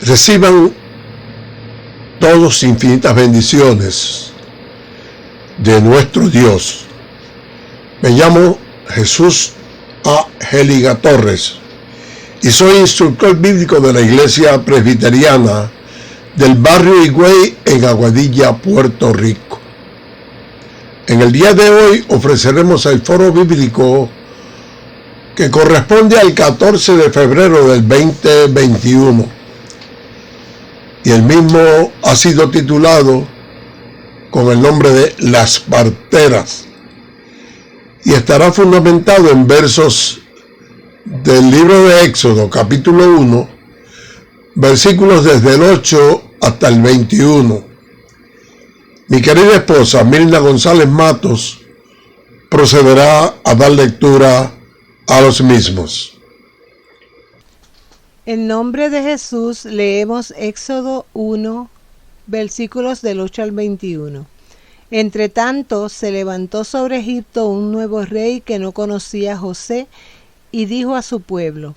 Reciban todos infinitas bendiciones de nuestro Dios. Me llamo Jesús A. Géliga Torres y soy instructor bíblico de la Iglesia Presbiteriana del barrio Higüey en Aguadilla, Puerto Rico. En el día de hoy ofreceremos el foro bíblico que corresponde al 14 de febrero del 2021. Y el mismo ha sido titulado con el nombre de Las Parteras y estará fundamentado en versos del libro de Éxodo, capítulo 1, versículos desde el 8 hasta el 21. Mi querida esposa, Milna González Matos, procederá a dar lectura a los mismos. En nombre de Jesús leemos Éxodo 1, versículos del 8 al 21. Entre tanto, se levantó sobre Egipto un nuevo rey que no conocía a José, y dijo a su pueblo: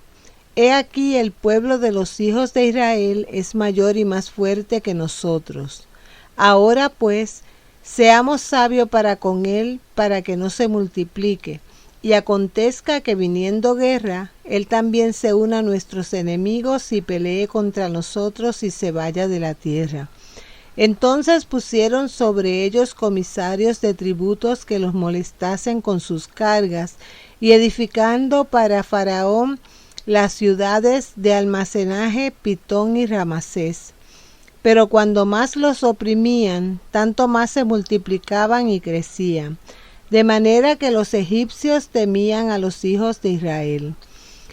He aquí el pueblo de los hijos de Israel es mayor y más fuerte que nosotros. Ahora pues, seamos sabios para con él, para que no se multiplique. Y acontezca que viniendo guerra, él también se una a nuestros enemigos y pelee contra nosotros y se vaya de la tierra. Entonces pusieron sobre ellos comisarios de tributos que los molestasen con sus cargas, y edificando para Faraón las ciudades de almacenaje Pitón y Ramasés. Pero cuando más los oprimían, tanto más se multiplicaban y crecían, de manera que los egipcios temían a los hijos de Israel.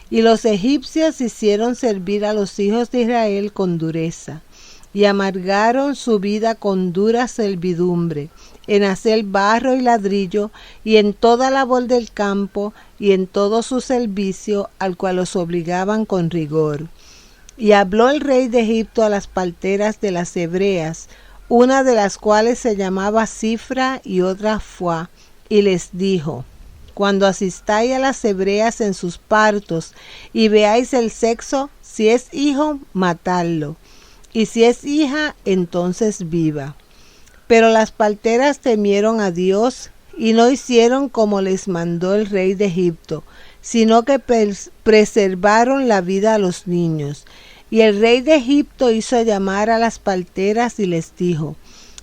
Y los egipcios hicieron servir a los hijos de Israel con dureza, y amargaron su vida con dura servidumbre, en hacer barro y ladrillo, y en toda labor del campo, y en todo su servicio, al cual los obligaban con rigor. Y habló el rey de Egipto a las parteras de las hebreas, una de las cuales se llamaba Cifra y otra Fuá, y les dijo: Cuando asistáis a las hebreas en sus partos y veáis el sexo, si es hijo, matadlo, y si es hija, entonces viva. Pero las parteras temieron a Dios y no hicieron como les mandó el rey de Egipto, sino que preservaron la vida a los niños. Y el rey de Egipto hizo llamar a las parteras y les dijo: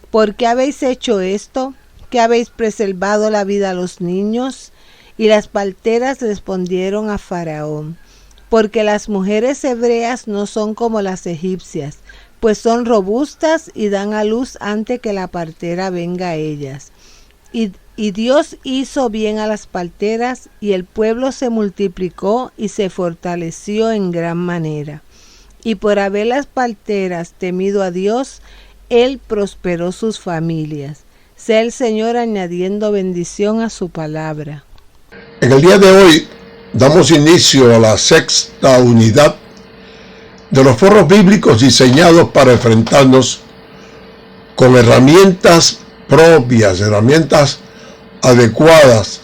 ¿Por qué habéis hecho esto? ¿Que habéis preservado la vida a los niños? Y las parteras respondieron a Faraón: Porque las mujeres hebreas no son como las egipcias, pues son robustas y dan a luz antes que la partera venga a ellas. Y Dios hizo bien a las parteras, y el pueblo se multiplicó y se fortaleció en gran manera. Y por haber las parteras temido a Dios, Él prosperó sus familias. Sea el Señor añadiendo bendición a su palabra. En el día de hoy damos inicio a la sexta unidad de los foros bíblicos diseñados para enfrentarnos con herramientas propias, herramientas adecuadas,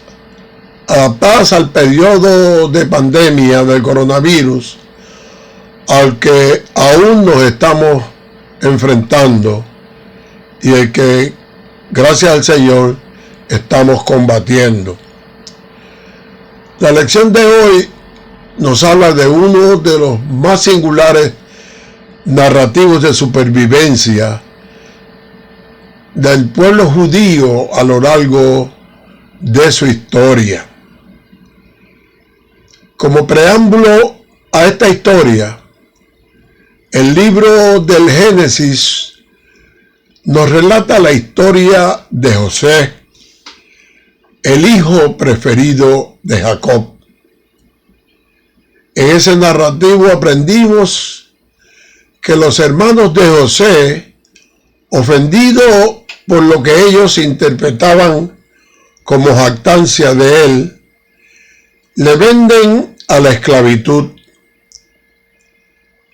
adaptadas al periodo de pandemia del coronavirus al que aún nos estamos enfrentando y el que, gracias al Señor, estamos combatiendo. La lección de hoy nos habla de uno de los más singulares narrativos de supervivencia del pueblo judío a lo largo de su historia. Como preámbulo a esta historia, el libro del Génesis nos relata la historia de José, el hijo preferido de Jacob. En ese narrativo aprendimos que los hermanos de José, ofendidos por lo que ellos interpretaban como jactancia de él, le venden a la esclavitud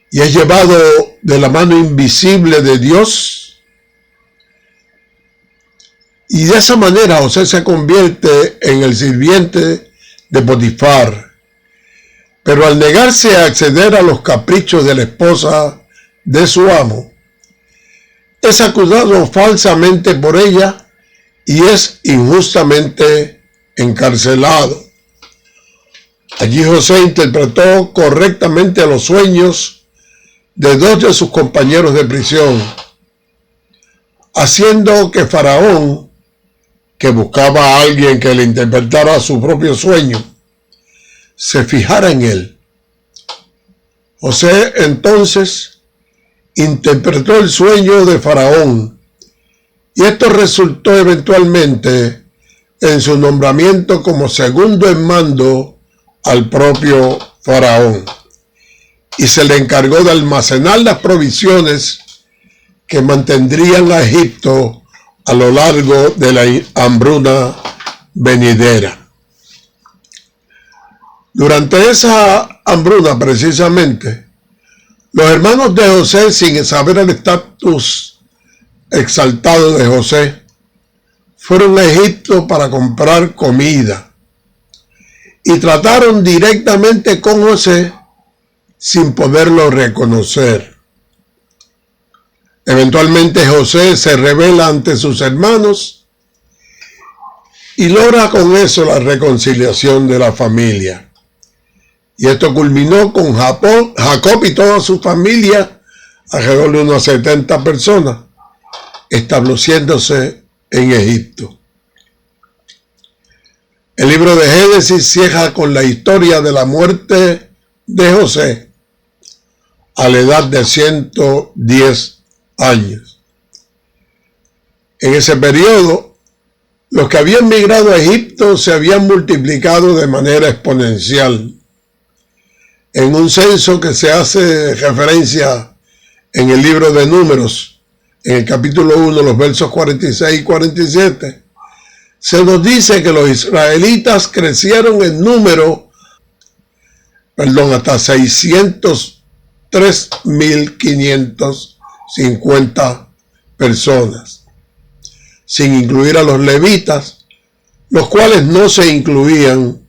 y es llevado de la mano invisible de Dios. Y de esa manera José se convierte en el sirviente de Potifar. Pero al negarse a acceder a los caprichos de la esposa de su amo, es acusado falsamente por ella y es injustamente encarcelado. Allí José interpretó correctamente los sueños de dos de sus compañeros de prisión, haciendo que Faraón, que buscaba a alguien que le interpretara su propio sueño, se fijara en él. José entonces interpretó el sueño de Faraón y esto resultó eventualmente en su nombramiento como segundo en mando al propio Faraón, y se le encargó de almacenar las provisiones que mantendrían a Egipto a lo largo de la hambruna venidera. Durante esa hambruna, precisamente, los hermanos de José, sin saber el estatus exaltado de José, fueron a Egipto para comprar comida y trataron directamente con José sin poderlo reconocer. Eventualmente José se revela ante sus hermanos y logra con eso la reconciliación de la familia. Y esto culminó con Jacob y toda su familia, alrededor de unas 70 personas, estableciéndose en Egipto. El libro de Génesis cierra con la historia de la muerte de José a la edad de 110 años. En ese periodo, los que habían migrado a Egipto se habían multiplicado de manera exponencial. En un censo que se hace referencia en el libro de Números, en el capítulo 1, los versos 46 y 47, se nos dice que los israelitas crecieron en número, hasta 603.550 personas, sin incluir a los levitas, los cuales no se incluían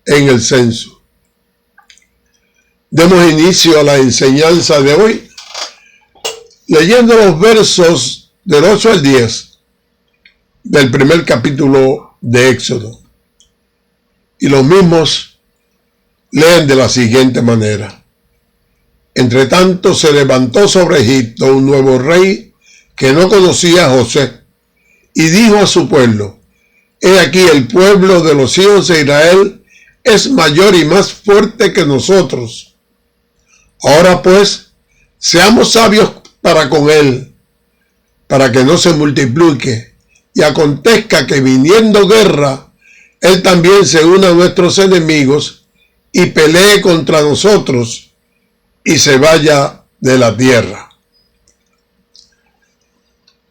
en el censo. Demos inicio a la enseñanza de hoy, leyendo los versos del 8 al 10 del primer capítulo de Éxodo. Y los mismos leen de la siguiente manera. Entre tanto se levantó sobre Egipto un nuevo rey que no conocía a José, y dijo a su pueblo: he aquí el pueblo de los hijos de Israel es mayor y más fuerte que nosotros. Ahora pues, seamos sabios para con él, para que no se multiplique, y acontezca que viniendo guerra, él también se una a nuestros enemigos y pelee contra nosotros y se vaya de la tierra.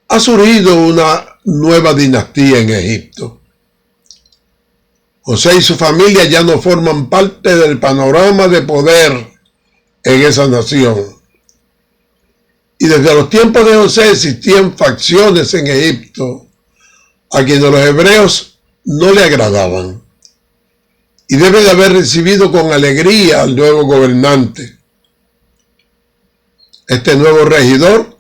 Ha surgido una nueva dinastía en Egipto. José y su familia ya no forman parte del panorama de poder en esa nación. Y desde los tiempos de José existían facciones en Egipto a quienes los hebreos no le agradaban, y debe de haber recibido con alegría al nuevo gobernante. Este nuevo regidor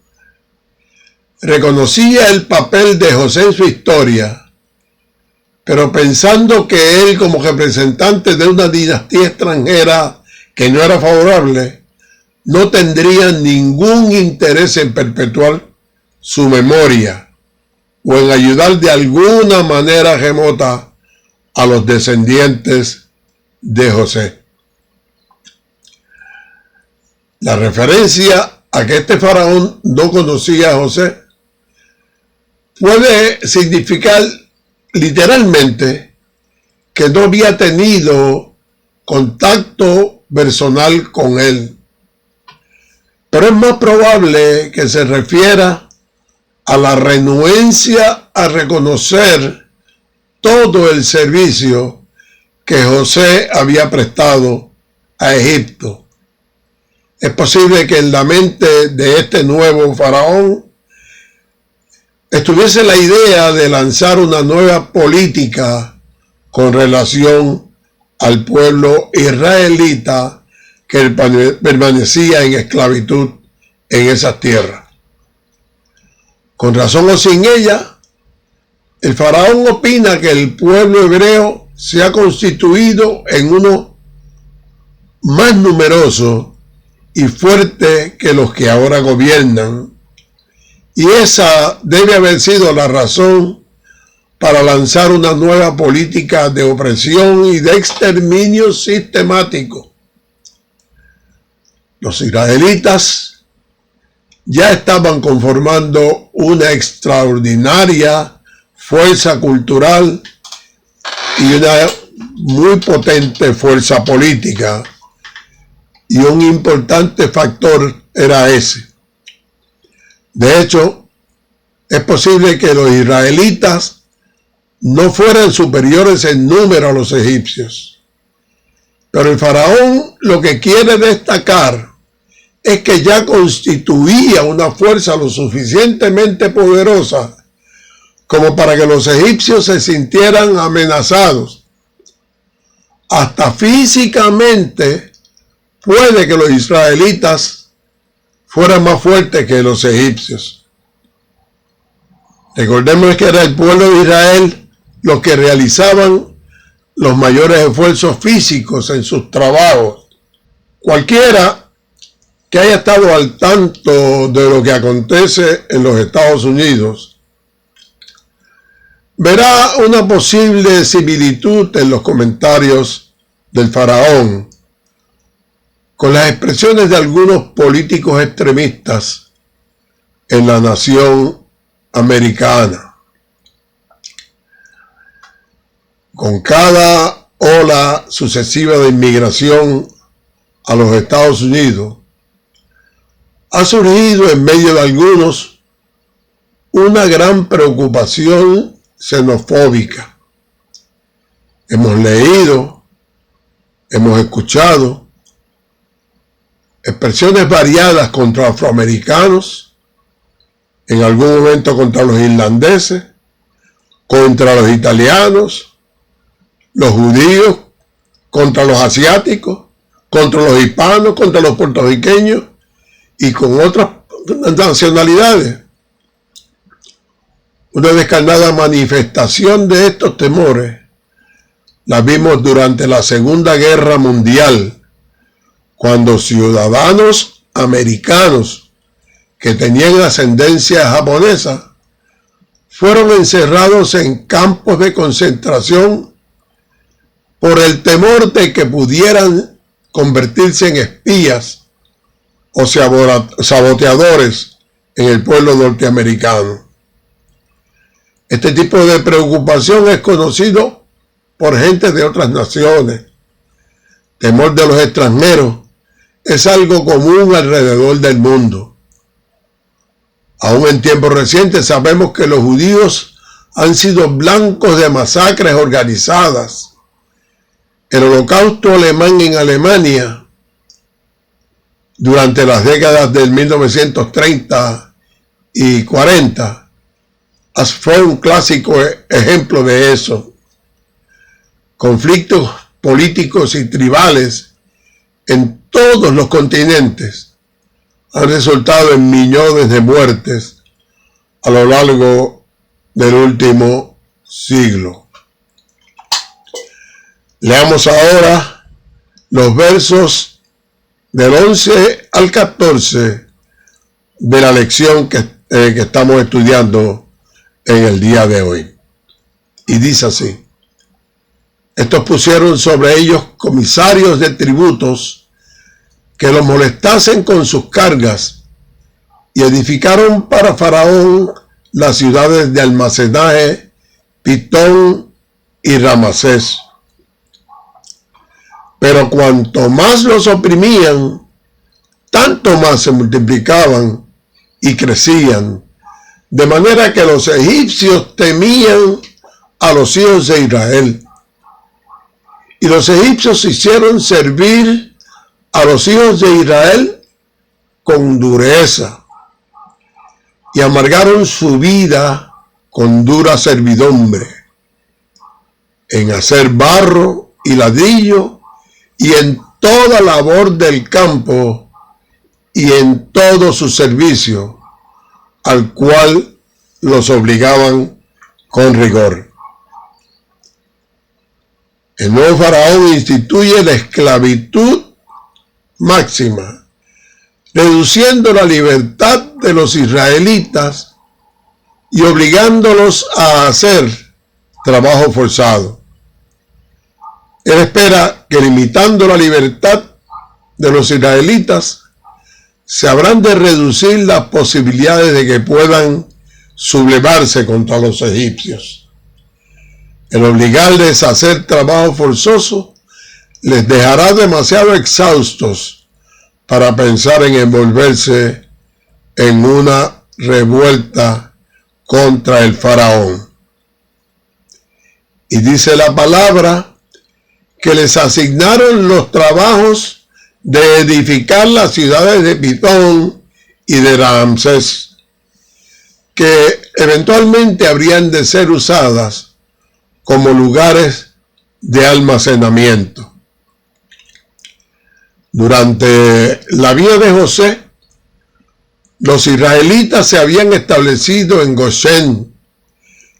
reconocía el papel de José en su historia, pero pensando que él, como representante de una dinastía extranjera que no era favorable, no tendría ningún interés en perpetuar su memoria o en ayudar de alguna manera remota a los descendientes de José. La referencia a que este faraón no conocía a José puede significar literalmente que no había tenido contacto personal con él. Pero es más probable que se refiera a la renuencia a reconocer todo el servicio que José había prestado a Egipto. Es posible que en la mente de este nuevo faraón estuviese la idea de lanzar una nueva política con relación al pueblo israelita que permanecía en esclavitud en esas tierras. Con razón o sin ella, el faraón opina que el pueblo hebreo se ha constituido en uno más numeroso y fuerte que los que ahora gobiernan, y esa debe haber sido la razón para lanzar una nueva política de opresión y de exterminio sistemático. Los israelitas ya estaban conformando una extraordinaria fuerza cultural y una muy potente fuerza política, y un importante factor era ese. De hecho, es posible que los israelitas no fueran superiores en número a los egipcios, pero el faraón lo que quiere destacar es que ya constituía una fuerza lo suficientemente poderosa como para que los egipcios se sintieran amenazados. Hasta físicamente puede que los israelitas fueran más fuertes que los egipcios. Recordemos que era el pueblo de Israel los que realizaban los mayores esfuerzos físicos en sus trabajos. Cualquiera que haya estado al tanto de lo que acontece en los Estados Unidos verá una posible similitud en los comentarios del faraón con las expresiones de algunos políticos extremistas en la nación americana. Con cada ola sucesiva de inmigración a los Estados Unidos, ha surgido en medio de algunos una gran preocupación xenofóbica. Hemos leído, hemos escuchado expresiones variadas contra afroamericanos, en algún momento contra los irlandeses, contra los italianos, los judíos, contra los asiáticos, contra los hispanos, contra los puertorriqueños y con otras nacionalidades. Una descarnada manifestación de estos temores la vimos durante la Segunda Guerra Mundial, cuando ciudadanos americanos que tenían ascendencia japonesa fueron encerrados en campos de concentración por el temor de que pudieran convertirse en espías o saboteadores en el pueblo norteamericano. Este tipo de preocupación es conocido por gente de otras naciones. Temor de los extranjeros es algo común alrededor del mundo. Aún en tiempos recientes sabemos que los judíos han sido blancos de masacres organizadas. El Holocausto alemán en Alemania durante las décadas del 1930 y 40 fue un clásico ejemplo de eso. Conflictos políticos y tribales en todos los continentes han resultado en millones de muertes a lo largo del último siglo. Leamos ahora los versos del 11 al 14 de la lección que estamos estudiando en el día de hoy. Y dice así: estos pusieron sobre ellos comisarios de tributos que los molestasen con sus cargas, y edificaron para Faraón las ciudades de almacenaje, Pitón y Ramasés. Pero cuanto más los oprimían, tanto más se multiplicaban y crecían, de manera que los egipcios temían a los hijos de Israel. Y los egipcios hicieron servir a los hijos de Israel con dureza, y amargaron su vida con dura servidumbre, en hacer barro y ladrillo, y en toda labor del campo, y en todo su servicio, al cual los obligaban con rigor. El nuevo faraón instituye la esclavitud máxima, reduciendo la libertad de los israelitas y obligándolos a hacer trabajo forzado. Él espera que, limitando la libertad de los israelitas, se habrán de reducir las posibilidades de que puedan sublevarse contra los egipcios. El obligarles a hacer trabajo forzoso les dejará demasiado exhaustos para pensar en envolverse en una revuelta contra el faraón. Y dice la palabra que les asignaron los trabajos de edificar las ciudades de Pitón y de Ramsés, que eventualmente habrían de ser usadas como lugares de almacenamiento. Durante la vida de José, los israelitas se habían establecido en Gosén,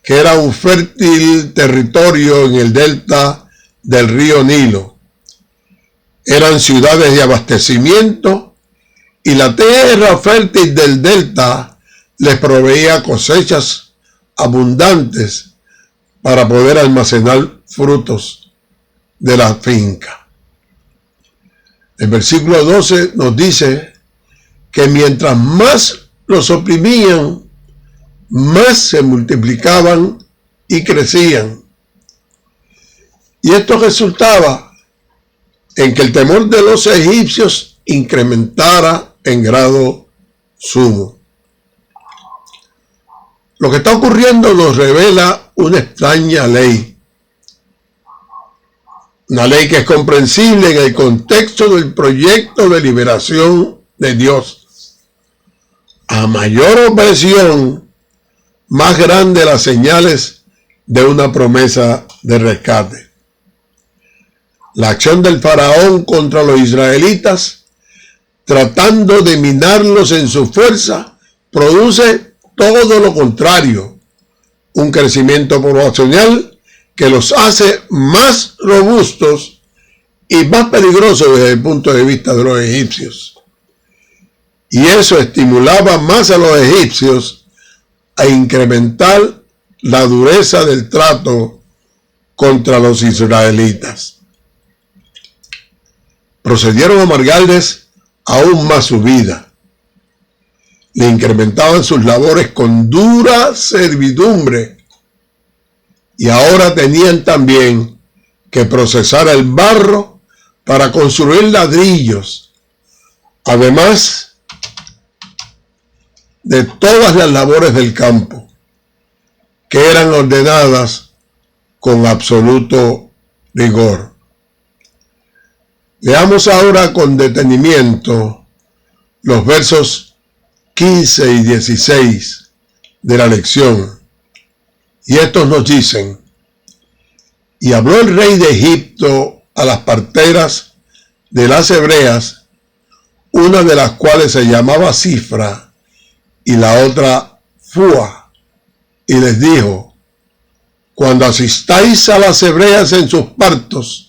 que era un fértil territorio en el delta del río Nilo. Eran ciudades de abastecimiento y la tierra fértil del delta les proveía cosechas abundantes para poder almacenar frutos de la finca. El versículo 12 nos dice que mientras más los oprimían, más se multiplicaban y crecían. Y esto resultaba en que el temor de los egipcios incrementara en grado sumo. Lo que está ocurriendo nos revela una extraña ley. Una ley que es comprensible en el contexto del proyecto de liberación de Dios. A mayor opresión, más grandes las señales de una promesa de rescate. La acción del faraón contra los israelitas, tratando de minarlos en su fuerza, produce todo lo contrario, un crecimiento poblacional que los hace más robustos y más peligrosos desde el punto de vista de los egipcios. Y eso estimulaba más a los egipcios a incrementar la dureza del trato contra los israelitas. Procedieron a amargarles aún más su vida. Le incrementaban sus labores con dura servidumbre y ahora tenían también que procesar el barro para construir ladrillos, además de todas las labores del campo, que eran ordenadas con absoluto rigor. Leamos ahora con detenimiento los versos 15 y 16 de la lección. Y estos nos dicen: y habló el rey de Egipto a las parteras de las hebreas, una de las cuales se llamaba Cifra y la otra Fua, y les dijo: cuando asistáis a las hebreas en sus partos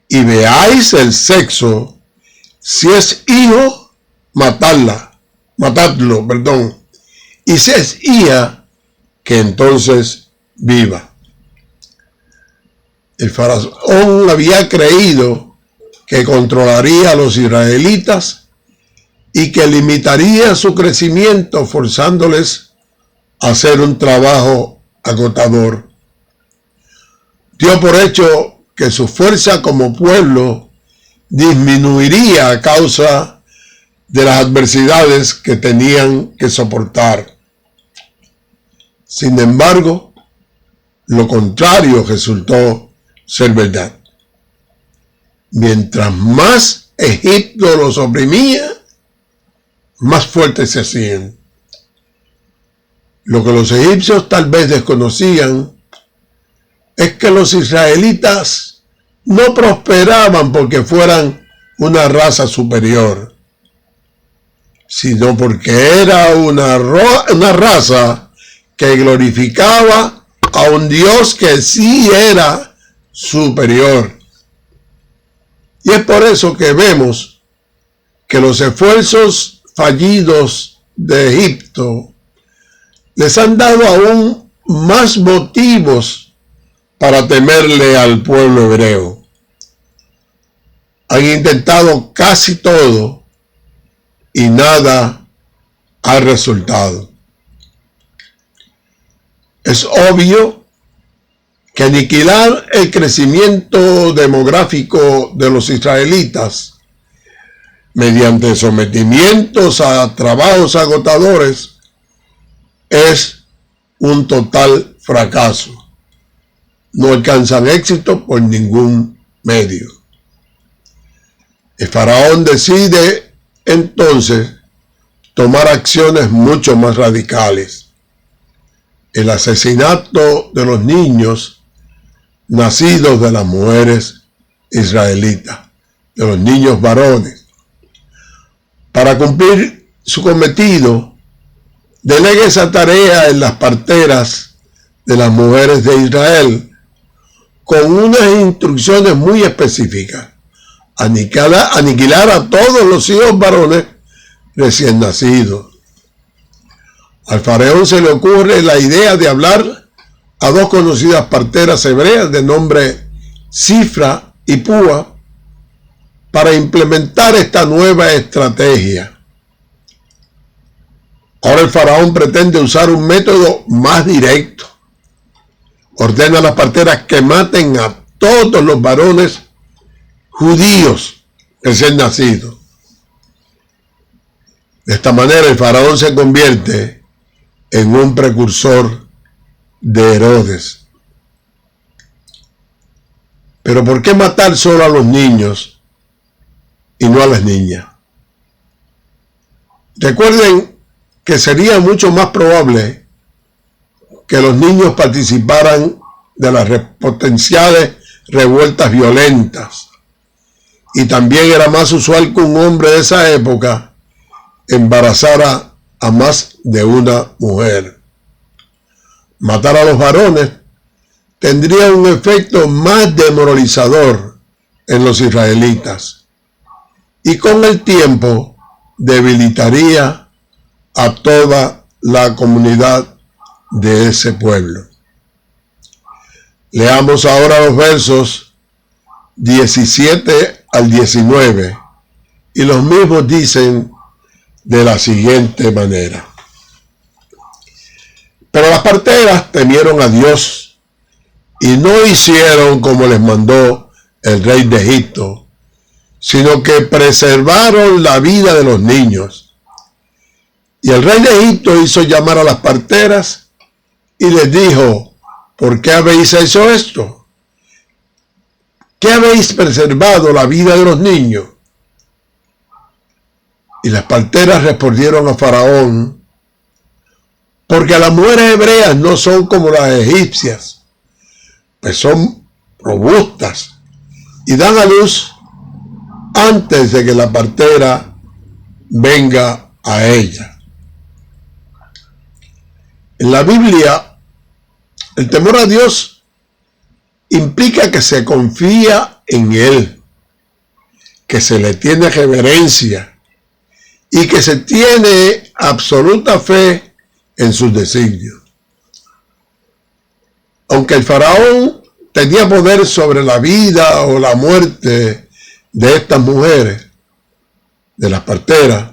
y veáis el sexo, si es hijo, matadlo, y si es hija, que entonces viva. El faraón había creído que controlaría a los israelitas y que limitaría su crecimiento forzándoles a hacer un trabajo agotador. Dio por hecho que su fuerza como pueblo disminuiría a causa de las adversidades que tenían que soportar. Sin embargo, lo contrario resultó ser verdad. Mientras más Egipto los oprimía, más fuertes se hacían. Lo que los egipcios tal vez desconocían es que los israelitas no prosperaban porque fueran una raza superior. sino porque era una raza que glorificaba a un Dios que sí era superior. Y es por eso que vemos que los esfuerzos fallidos de Egipto les han dado aún más motivos para temerle al pueblo hebreo. Han intentado casi todo y nada ha resultado. Es obvio que aniquilar el crecimiento demográfico de los israelitas mediante sometimientos a trabajos agotadores es un total fracaso. No alcanzan éxito por ningún medio. El faraón decide entonces tomar acciones mucho más radicales. El asesinato de los niños nacidos de las mujeres israelitas, de los niños varones. Para cumplir su cometido, delega esa tarea en las parteras de las mujeres de Israel, con unas instrucciones muy específicas: aniquilar a todos los hijos varones recién nacidos. Al faraón se le ocurre la idea de hablar a dos conocidas parteras hebreas de nombre Cifra y Púa para implementar esta nueva estrategia. Ahora el faraón pretende usar un método más directo. Ordena a las parteras que maten a todos los varones judíos recién nacidos. De esta manera el faraón se convierte en un precursor de Herodes. Pero ¿por qué matar solo a los niños y no a las niñas? Recuerden que sería mucho más probable que los niños participaran de las potenciales revueltas violentas. Y también era más usual que un hombre de esa época embarazara a más de una mujer. Matar a los varones tendría un efecto más demoralizador en los israelitas y con el tiempo debilitaría a toda la comunidad de ese pueblo. Leamos ahora los versos 17 al 19 y los mismos dicen de la siguiente manera: pero las parteras temieron a Dios y no hicieron como les mandó el rey de Egipto, sino que preservaron la vida de los niños. Y el rey de Egipto hizo llamar a las parteras y les dijo: ¿por qué habéis hecho esto? ¿Qué habéis preservado la vida de los niños? Y las parteras respondieron a Faraón: porque las mujeres hebreas no son como las egipcias, pues son robustas y dan a luz antes de que la partera venga a ella. En la Biblia, el temor a Dios implica que se confía en Él, que se le tiene reverencia y que se tiene absoluta fe en sus designios. Aunque el faraón tenía poder sobre la vida o la muerte de estas mujeres, de las parteras,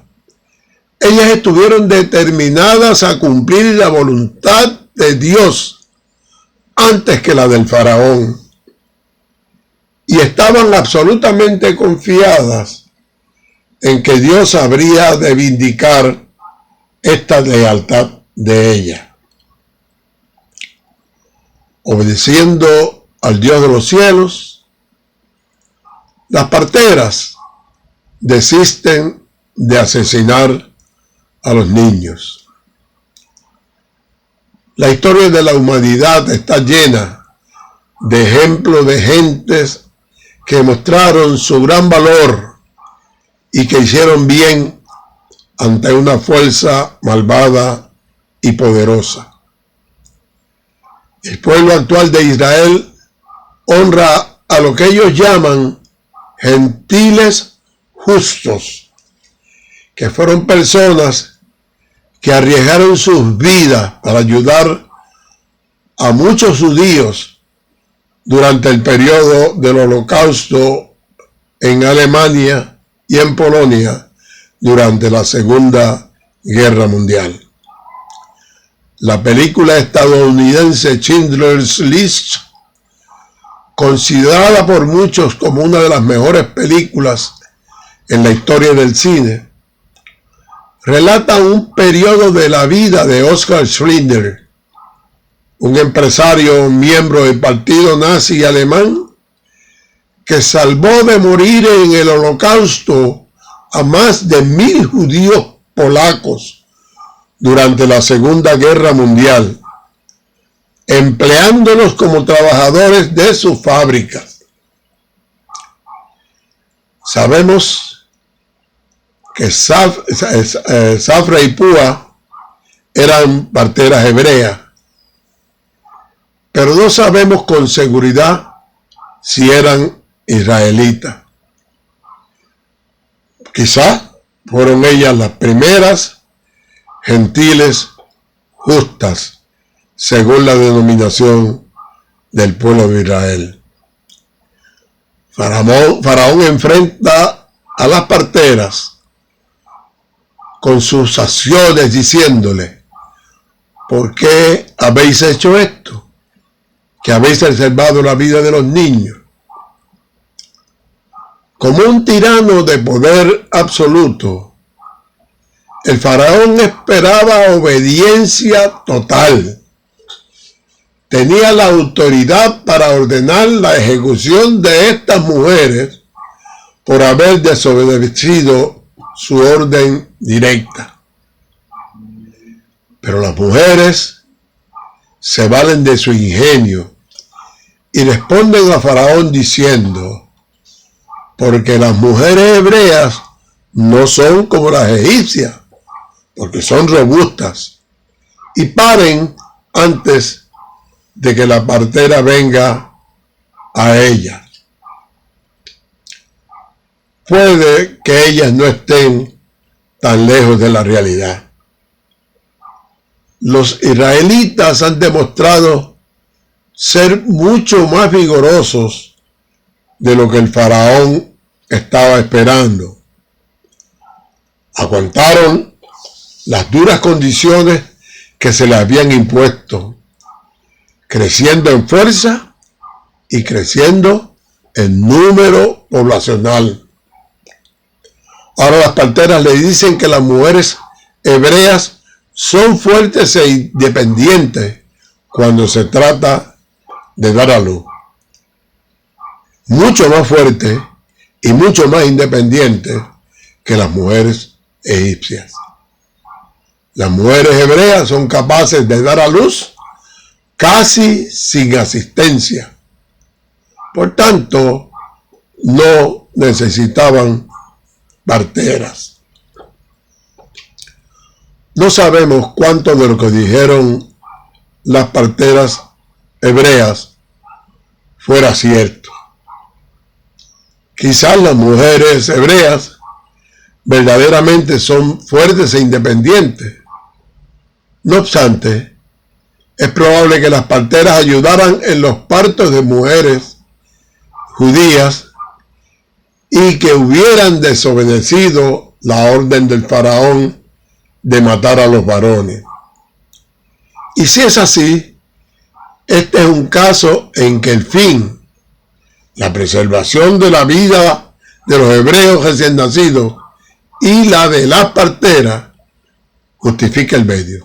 ellas estuvieron determinadas a cumplir la voluntad de Dios antes que la del faraón, y estaban absolutamente confiadas en que Dios habría de vindicar esta lealtad de ella. Obedeciendo al Dios de los cielos, las parteras desisten de asesinar a los niños. La historia de la humanidad está llena de ejemplos de gentes que mostraron su gran valor y que hicieron bien ante una fuerza malvada y poderosa. El pueblo actual de Israel honra a lo que ellos llaman gentiles justos, que fueron personas que arriesgaron sus vidas para ayudar a muchos judíos durante el periodo del Holocausto en Alemania y en Polonia durante la Segunda Guerra Mundial. La película estadounidense Schindler's List, considerada por muchos como una de las mejores películas en la historia del cine, relata un periodo de la vida de Oskar Schindler, un empresario miembro del partido nazi alemán que salvó de morir en el Holocausto a más de 1,000 judíos polacos durante la Segunda Guerra Mundial, empleándolos como trabajadores de sus fábricas. Sabemos que Safra y Púa eran parteras hebreas, pero no sabemos con seguridad si eran israelitas. Quizás fueron ellas las primeras gentiles justas, según la denominación del pueblo de Israel. Faraón enfrenta a las parteras con sus acciones diciéndole: ¿por qué habéis hecho esto? Que habéis reservado la vida de los niños. Como un tirano de poder absoluto, el faraón esperaba obediencia total. Tenía la autoridad para ordenar la ejecución de estas mujeres por haber desobedecido su orden directa. Pero las mujeres se valen de su ingenio y responden a Faraón diciendo: porque las mujeres hebreas no son como las egipcias, porque son robustas y paren antes de que la partera venga a ellas. Puede que ellas no estén tan lejos de la realidad. Los israelitas han demostrado ser mucho más vigorosos de lo que el faraón estaba esperando. Aguantaron las duras condiciones que se les habían impuesto, creciendo en fuerza y creciendo en número poblacional. Ahora las parteras le dicen que las mujeres hebreas son fuertes e independientes cuando se trata de dar a luz. Mucho más fuertes y mucho más independientes que las mujeres egipcias. Las mujeres hebreas son capaces de dar a luz casi sin asistencia. Por tanto, no necesitaban parteras. No sabemos cuánto de lo que dijeron las parteras hebreas fuera cierto. Quizás las mujeres hebreas verdaderamente son fuertes e independientes. No obstante, es probable que las parteras ayudaran en los partos de mujeres judías y que hubieran desobedecido la orden del faraón de matar a los varones. Y si es así, este es un caso en que el fin, la preservación de la vida de los hebreos recién nacidos y la de las parteras, justifica el medio.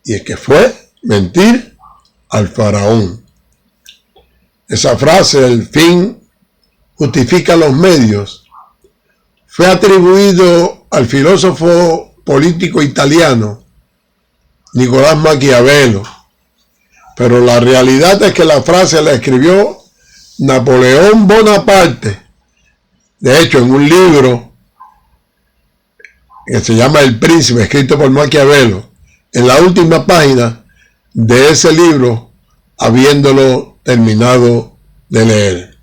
Y es que fue mentir al faraón. Esa frase, el fin justifica los medios, fue atribuido al filósofo político italiano Nicolás Maquiavelo, pero la realidad es que la frase la escribió Napoleón Bonaparte, de hecho en un libro que se llama El Príncipe, escrito por Maquiavelo, en la última página de ese libro, habiéndolo terminado de leer.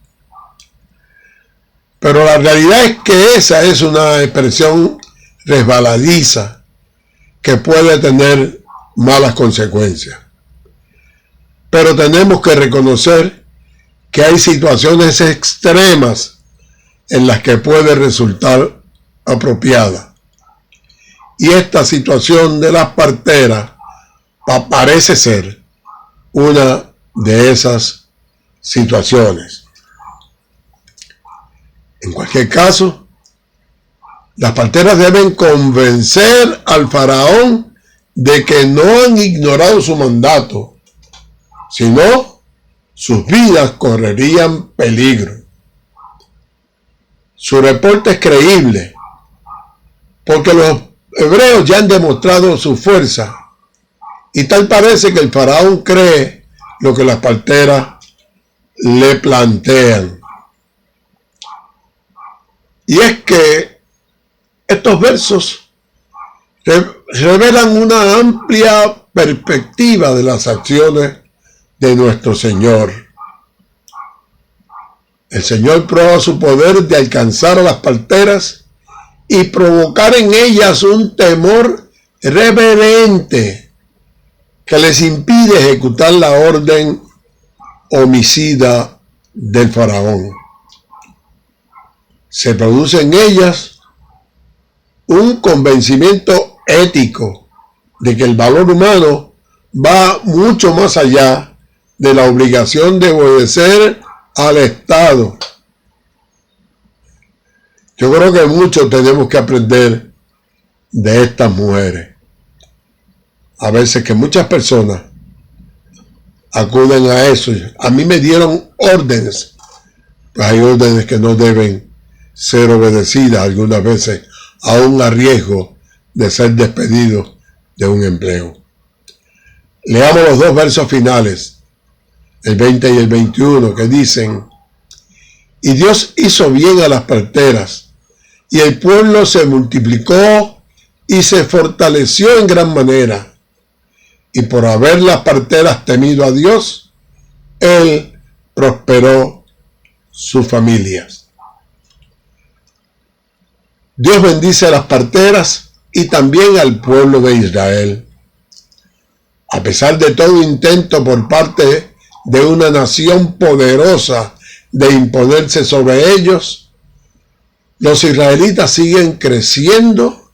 Pero la realidad es que esa es una expresión resbaladiza que puede tener malas consecuencias. Pero tenemos que reconocer que hay situaciones extremas en las que puede resultar apropiada. Y esta situación de las parteras parece ser una de esas situaciones. En cualquier caso, las parteras deben convencer al faraón de que no han ignorado su mandato, sino sus vidas correrían peligro. Su reporte es creíble, porque los hebreos ya han demostrado su fuerza, y tal parece que el faraón cree lo que las parteras le plantean. Y es que estos versos revelan una amplia perspectiva de las acciones de nuestro Señor. El Señor prueba su poder de alcanzar a las parteras y provocar en ellas un temor reverente que les impide ejecutar la orden homicida del faraón. Se produce en ellas un convencimiento ético de que el valor humano va mucho más allá de la obligación de obedecer al Estado. Yo creo que mucho tenemos que aprender de estas mujeres. A veces que muchas personas acuden a eso. A mí me dieron órdenes, pues hay órdenes que no deben ser obedecidas algunas veces, aún a riesgo de ser despedido de un empleo. Leamos los dos versos finales, el 20 y el 21, que dicen: y Dios hizo bien a las parteras, y el pueblo se multiplicó y se fortaleció en gran manera. Y por haber las parteras temido a Dios, Él prosperó sus familias. Dios bendice a las parteras y también al pueblo de Israel. A pesar de todo intento por parte de una nación poderosa de imponerse sobre ellos, los israelitas siguen creciendo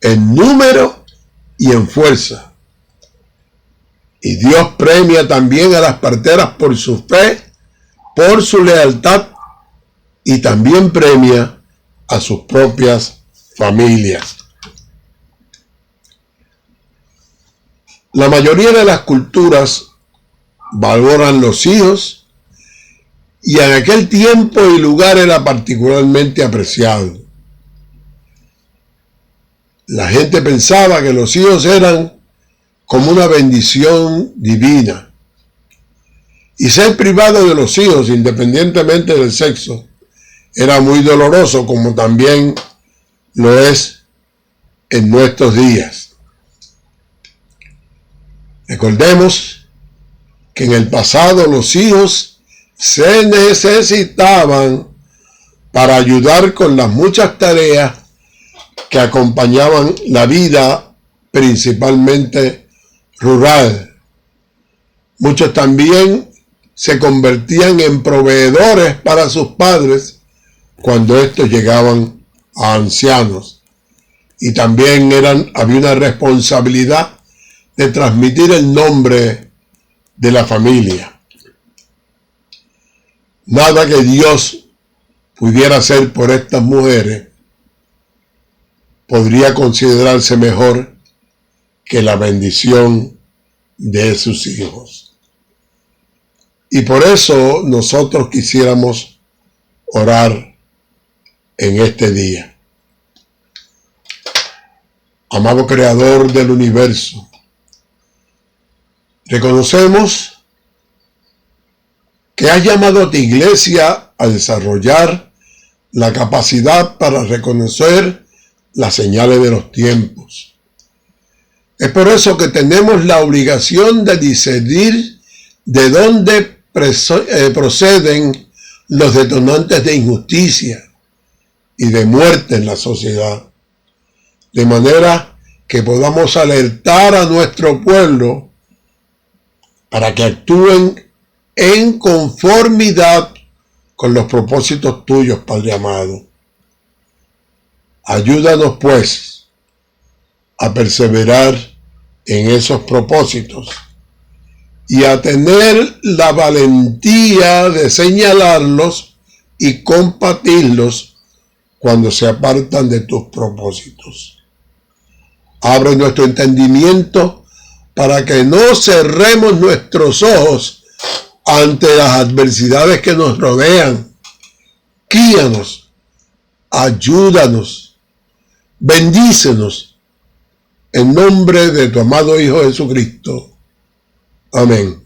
en número y en fuerza. Y Dios premia también a las parteras por su fe, por su lealtad, y también premia a sus propias familias. La mayoría de las culturas valoran los hijos, y en aquel tiempo y lugar era particularmente apreciado. La gente pensaba que los hijos eran como una bendición divina, y ser privado de los hijos, independientemente del sexo, era muy doloroso, como también lo es en nuestros días. Recordemos que en el pasado los hijos se necesitaban para ayudar con las muchas tareas que acompañaban la vida principalmente rural. Muchos también se convertían en proveedores para sus padres cuando estos llegaban a ancianos, y también había una responsabilidad de transmitir el nombre de la familia. Nada que Dios pudiera hacer por estas mujeres podría considerarse mejor que la bendición de sus hijos. Y por eso nosotros quisiéramos orar en este día. Amado Creador del universo, reconocemos que has llamado a tu iglesia a desarrollar la capacidad para reconocer las señales de los tiempos. Es por eso que tenemos la obligación de discernir de dónde proceden los detonantes de injusticia y de muerte en la sociedad, de manera que podamos alertar a nuestro pueblo para que actúen en conformidad con los propósitos tuyos, Padre amado. Ayúdanos, pues, a perseverar en esos propósitos y a tener la valentía de señalarlos y combatirlos cuando se apartan de tus propósitos. Abre nuestro entendimiento para que no cerremos nuestros ojos ante las adversidades que nos rodean. Guíanos, ayúdanos, bendícenos, en nombre de tu amado Hijo Jesucristo. Amén.